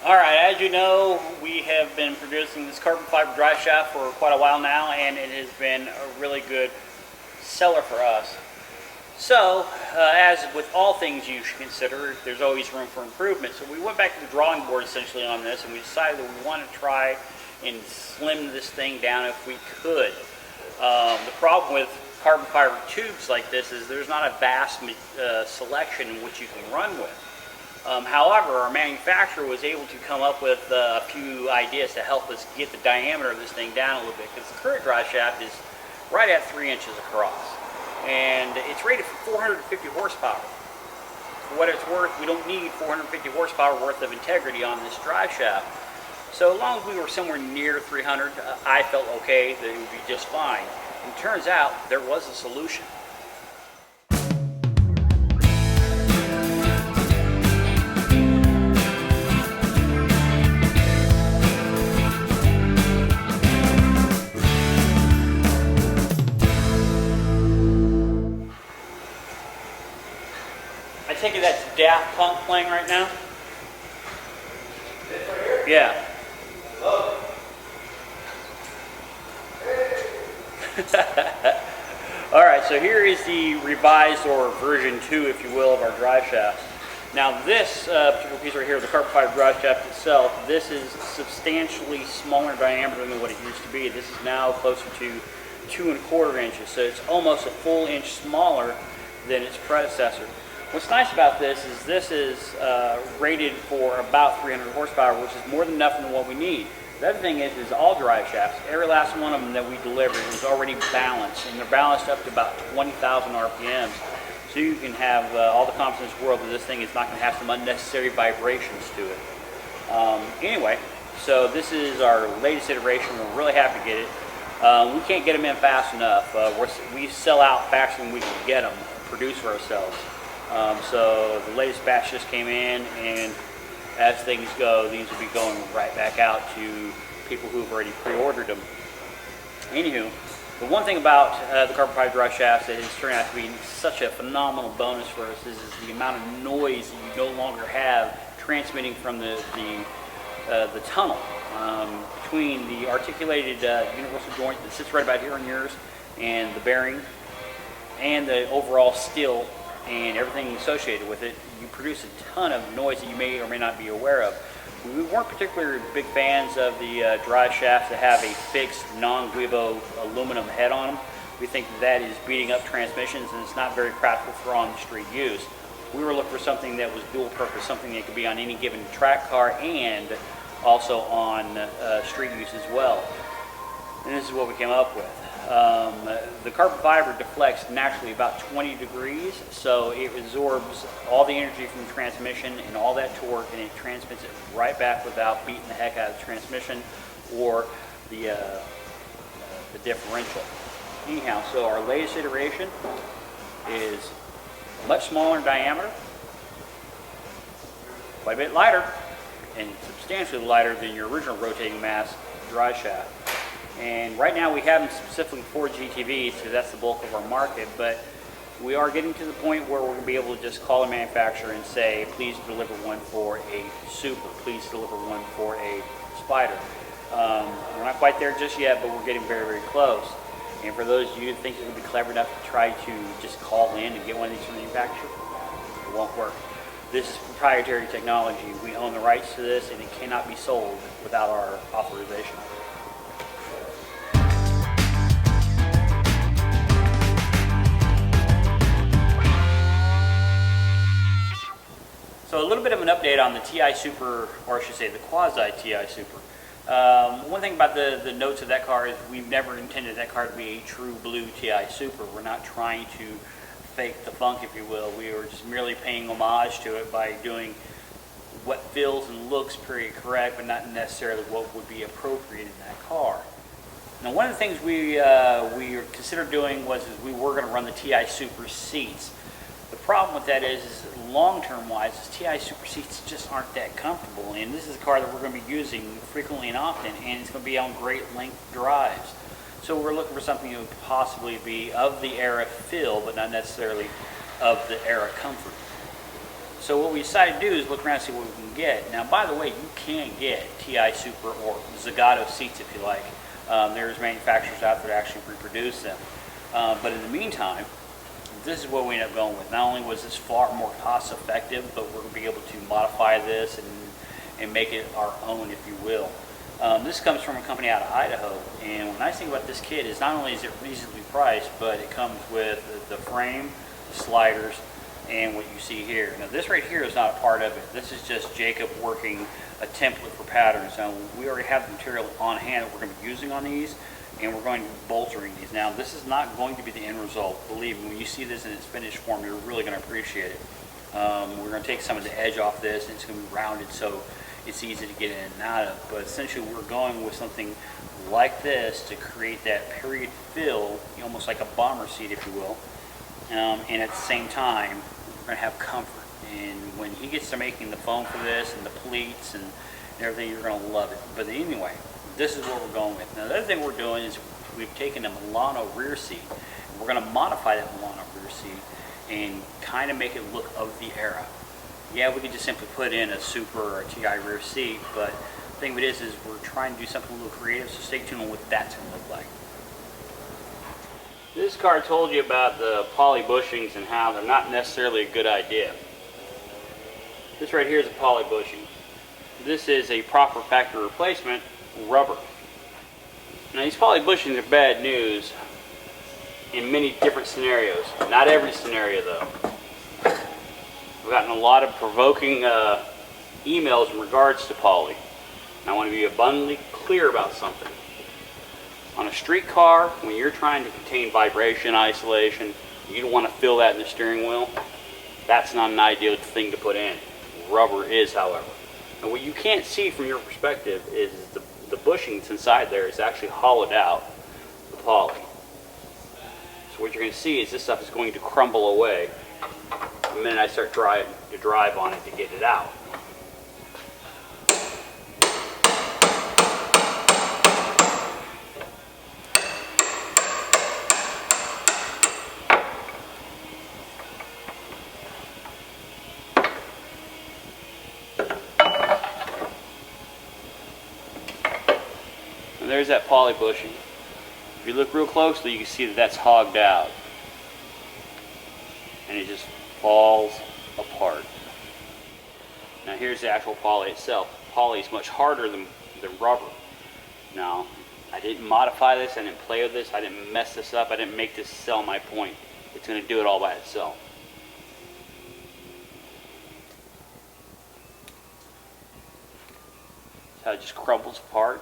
All right, as you know, we have been producing this carbon fiber drive shaft for quite a while now, and it has been a really good seller for us. So, as with all things you should consider, there's always room for improvement. So we went back to the drawing board essentially on this, and we decided that we want to try and slim this thing down if we could. The problem with carbon fiber tubes like this is there's not a vast selection in which you can run with. However, our manufacturer was able to come up with a few ideas to help us get the diameter of this thing down a little bit, because the current drive shaft is right at 3 inches across, and it's rated for 450 horsepower. For what it's worth, we don't need 450 horsepower worth of integrity on this drive shaft. So as long as we were somewhere near 300, I felt okay that it would be just fine. And it turns out there was a solution. I take it that's Daft Punk playing right now? This right here? Yeah. Love it. Alright, so here is the revised, or version 2, if you will, of our drive shaft. Now this particular piece right here, the carbon fiber drive shaft itself, this is substantially smaller diameter than what it used to be. This is now closer to 2 1/4 inches, so it's almost a full inch smaller than its predecessor. What's nice about this is rated for about 300 horsepower, which is more than enough than what we need. The other thing is all drive shafts, every last one of them that we delivered is already balanced, and they're balanced up to about 20,000 RPMs. So you can have all the confidence in the world that this thing is not going to have some unnecessary vibrations to it. Anyway, so this is our latest iteration. We're really happy to get it. We can't get them in fast enough. We sell out faster than we can get them, produce for ourselves. So the latest batch just came in, and as things go, these will be going right back out to people who've already pre-ordered them. Anywho, the one thing about the carbon fiber drive shafts that has turned out to be such a phenomenal bonus for us is the amount of noise that you no longer have transmitting from the tunnel between the articulated universal joint that sits right about here on yours, and the bearing, and the overall steel and everything associated with it. You produce a ton of noise that you may or may not be aware of. We weren't particularly big fans of the drive shafts that have a fixed non-Guibo aluminum head on them. We think that is beating up transmissions, and it's not very practical for on-street use. We were looking for something that was dual purpose, something that could be on any given track car and also on street use as well. And this is what we came up with. The carbon fiber deflects naturally about 20 degrees, so it absorbs all the energy from the transmission and all that torque, and it transmits it right back without beating the heck out of the transmission or the differential. Anyhow, so our latest iteration is much smaller in diameter, quite a bit lighter, and substantially lighter than your original rotating mass drive shaft. And right now we have them specifically for GTVs, because that's the bulk of our market, but we are getting to the point where we're going to be able to just call a manufacturer and say, please deliver one for a Super, please deliver one for a Spider. We're not quite there just yet, but we're getting very, very close. And for those of you who think you're going to be clever enough to try to just call in and get one of these from the manufacturer, it won't work. This is proprietary technology. We own the rights to this, and it cannot be sold without our authorization. So a little bit of an update on the TI Super, or I should say the QUASI TI Super. One thing about the notes of that car is we've never intended that car to be a true blue TI Super. We're not trying to fake the funk, if you will. We were just merely paying homage to it by doing what feels and looks pretty correct, but not necessarily what would be appropriate in that car. Now, one of the things we considered doing was we were going to run the TI Super seats. The problem with that is long-term wise, TI Super seats just aren't that comfortable, and this is a car that we're going to be using frequently and often, and it's going to be on great length drives. So we're looking for something that would possibly be of the era feel, but not necessarily of the era comfort. So what we decided to do is look around and see what we can get. Now, by the way, you can get TI Super or Zagato seats if you like. There's manufacturers out there that actually reproduce them. But in the meantime, this is what we ended up going with. Not only was this far more cost effective, but we're going to be able to modify this and make it our own, if you will. This comes from a company out of Idaho, and what the nice thing about this kit is not only is it reasonably priced, but it comes with the frame, the sliders, and what you see here. Now this right here is not a part of it. This is just Jacob working a template for patterns. Now we already have the material on hand that we're going to be using on these, and we're going to be bolstering these. Now this is not going to be the end result. Believe me, when you see this in its finished form, you're really going to appreciate it. We're going to take some of the edge off this, and it's going to be rounded so it's easy to get in and out of. But essentially we're going with something like this to create that period fill, almost like a bomber seat, if you will. And at the same time, we're going to have comfort. And when he gets to making the foam for this and the pleats and everything, you're going to love it. But anyway, this is what we're going with. Now the other thing we're doing is we've taken a Milano rear seat, and we're going to modify that Milano rear seat and kind of make it look of the era. Yeah, we could just simply put in a Super or a TI rear seat, but the thing of it is we're trying to do something a little creative, so stay tuned on what that's going to look like. This car told you about the poly bushings and how they're not necessarily a good idea. This right here is a poly bushing. This is a proper factory replacement rubber. Now these poly bushings are bad news in many different scenarios. Not every scenario though. I've gotten a lot of provoking emails in regards to poly. And I want to be abundantly clear about something. On a street car, when you're trying to contain vibration isolation, you don't want to feel that in the steering wheel. That's not an ideal thing to put in. Rubber is, however. And what you can't see from your perspective is the bushings inside there is actually hollowed out, the poly. So what you're going to see is this stuff is going to crumble away the minute I start trying to drive on it to get it out. And there's that poly bushing. If you look real closely, you can see that that's hogged out. And it just falls apart. Now here's the actual poly itself. Poly is much harder than rubber. Now, I didn't modify this, I didn't play with this, I didn't mess this up, I didn't make this sell my point. It's going to do it all by itself. That's how it just crumbles apart.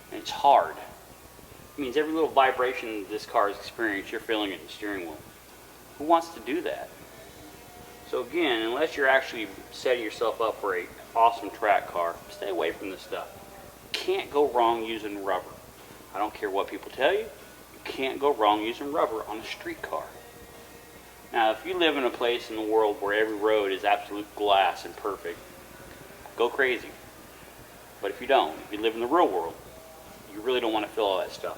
And it's hard. It means every little vibration this car has experienced, you're feeling it in the steering wheel. Who wants to do that? So again, unless you're actually setting yourself up for an awesome track car, stay away from this stuff. You can't go wrong using rubber. I don't care what people tell you, you can't go wrong using rubber on a street car. Now, if you live in a place in the world where every road is absolute glass and perfect, go crazy. But if you don't, if you live in the real world, you really don't want to feel all that stuff.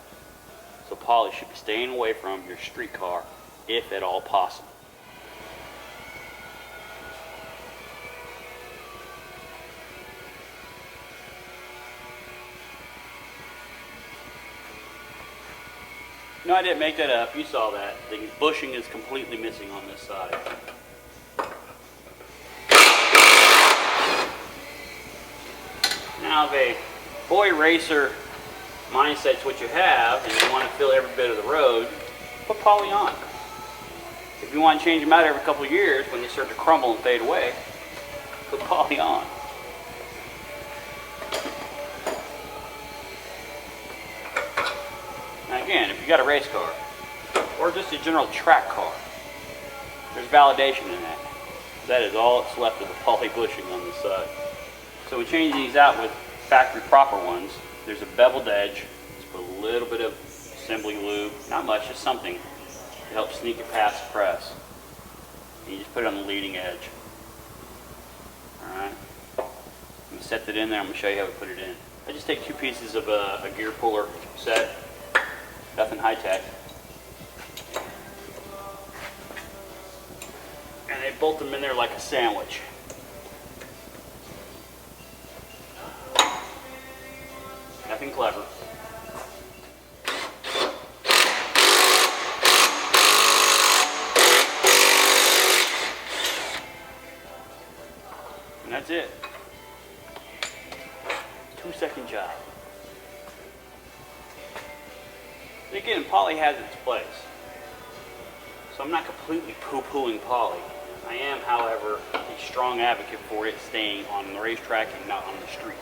So poly should be staying away from your street car if at all possible. No, I didn't make that up. You saw that. The bushing is completely missing on this side. Now, if a boy racer mindset's what you have, and you want to fill every bit of the road, put poly on. If you want to change them out every couple of years when they start to crumble and fade away, put poly on. Now again, if you got a race car, or just a general track car, there's validation in that. That is all that's left of the poly bushing on this side. So we change these out with factory proper ones. There's a beveled edge. Let's put a little bit of assembly lube, not much, just something to help sneak it past the press. And you just put it on the leading edge. Alright. I'm going to set that in there. I'm going to show you how to put it in. I just take two pieces of a gear puller set. Nothing high tech. And they bolt them in there like a sandwich. Nothing clever. And that's it. 2-second job. Again, poly has its place. So I'm not completely poo-pooing poly. I am, however, a strong advocate for it staying on the racetrack and not on the street.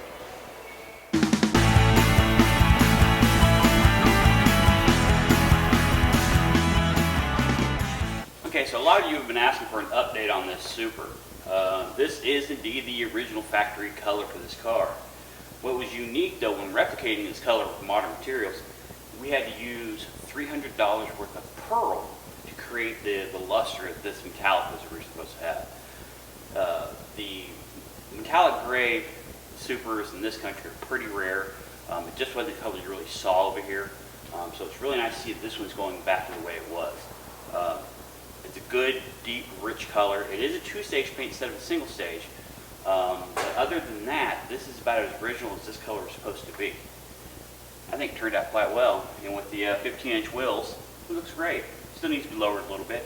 Okay, so a lot of you have been asking for an update on this Super. This is indeed the original factory color for this car. What was unique though when replicating this color with modern materials, we had to use $300 worth of pearl to create the luster that this metallic was originally supposed to have. The metallic gray Supers in this country are pretty rare. It just wasn't covered you really saw over here. So it's really nice to see that this one's going back to the way it was. It's a good, deep, rich color. It is a 2-stage paint instead of a single stage. But other than that, this is about as original as this color is supposed to be. I think it turned out quite well. And with the 15-inch wheels, it looks great. Still needs to be lowered a little bit.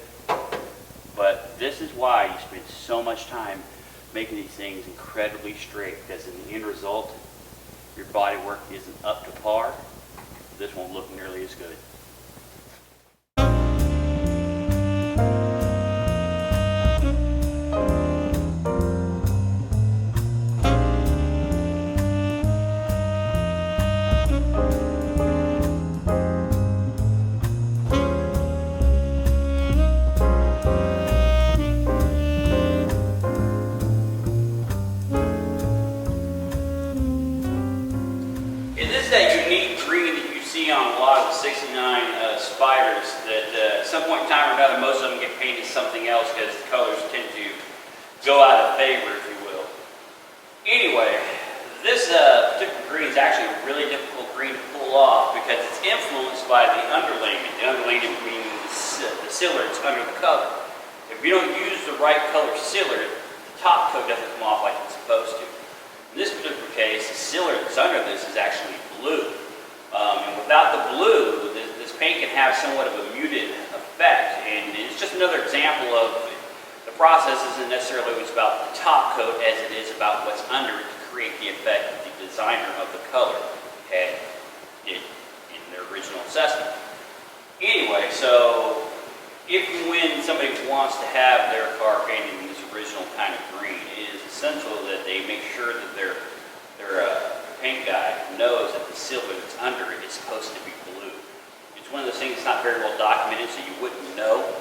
But this is why you spend so much time making these things incredibly straight, because in the end result, your body work isn't up to par. This won't look nearly as good. On a lot of the 69 Spiders that at some point in time or another, most of them get painted something else because the colors tend to go out of favor, if you will. Anyway, this particular green is actually a really difficult green to pull off because it's influenced by the underlayment. The underlayment meaning the sealer that's under the cover. If you don't use the right color sealer, the top coat doesn't come off like it's supposed to. In this particular case, the sealer that's under this is actually blue. And without the blue, this paint can have somewhat of a muted effect. And it's just another example of the process isn't necessarily always about the top coat as it is about what's under it to create the effect that the designer of the color had in their original assessment. Anyway, so if and when somebody wants to have their car painted in this original kind of green, it is essential that they make sure that their paint guy knows that the silver that's under it is supposed to be blue. It's one of those things that's not very well documented, so you wouldn't know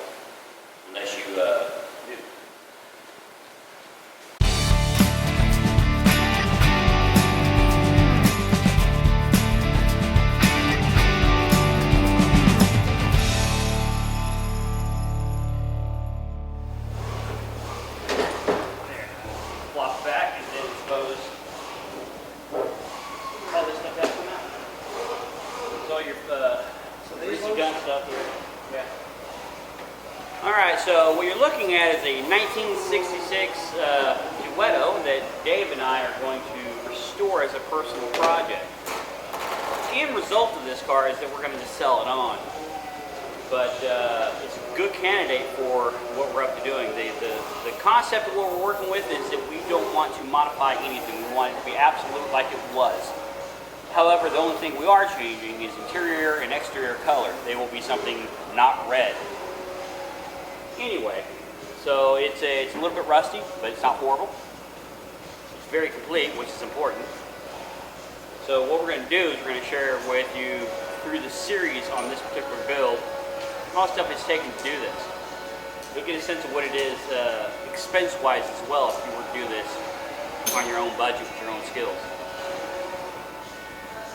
unless you knew. Flop back and then expose all this stuff has to come out. It's all your greasy gun stuff here. Yeah. Alright, so what you're looking at is a 1966 Duetto that Dave and I are going to restore as a personal project. The end result of this car is that we're going to just sell it on. But it's a good candidate for what we're up to doing. The concept of what we're working with is that we don't want to modify anything. We want it to be absolute like it was. However, the only thing we are changing is interior and exterior color. They will be something not red. Anyway, so it's a little bit rusty, but it's not horrible. It's very complete, which is important. So what we're going to do is we're going to share with you through the series on this particular build all the stuff it's taken to do this. You'll get a sense of what it is expense-wise as well if you were to do this on your own budget with your own skills.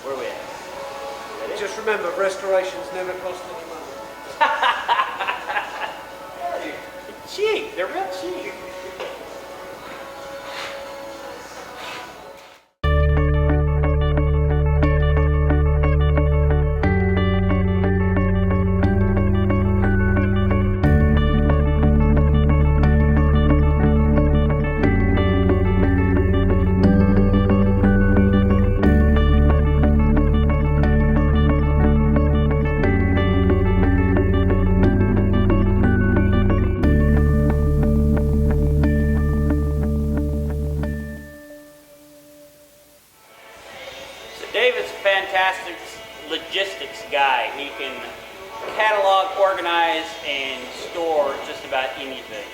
Where are we at? Just remember, restorations never cost any money. They're cheap. They're real cheap. Dave is a fantastic logistics guy. He can catalog, organize, and store just about anything.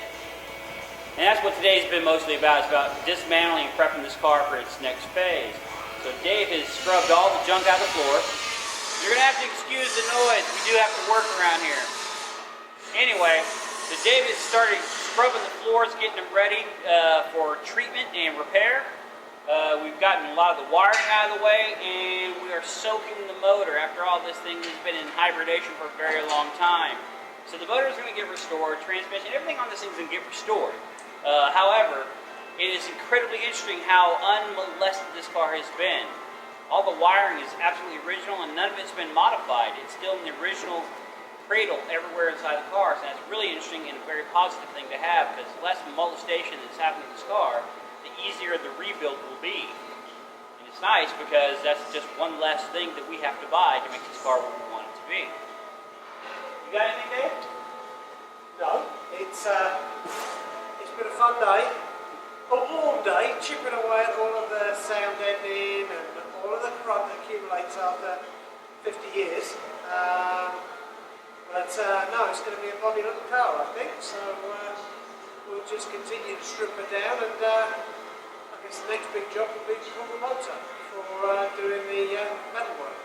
And that's what today's been mostly about. It's about dismantling and prepping this car for its next phase. So Dave has scrubbed all the junk out of the floor. You're going to have to excuse the noise. We do have to work around here. Anyway, so Dave has started scrubbing the floors, getting them ready for treatment and repair. We've gotten a lot of the wiring out of the way, and we are soaking the motor. After all, this thing has been in hibernation for a very long time. So the motor is going to get restored, transmission, everything on this thing is going to get restored. However, it is incredibly interesting how unmolested this car has been. All the wiring is absolutely original and none of it's been modified. It's still in the original cradle everywhere inside the car. So that's really interesting and a very positive thing to have, because the less molestation that's happening to this car, the easier the rebuild will be. And it's nice because that's just one less thing that we have to buy to make this car what we want it to be. You got anything, Dave? No, it's been a fun day. A warm day, chipping away at all of the sound deadening and all of the crud that accumulates after 50 years. But no, it's going to be a bonny little car, I think. So we'll just continue to strip her down, and I guess the next big job will be to pull the motor for doing the metal work.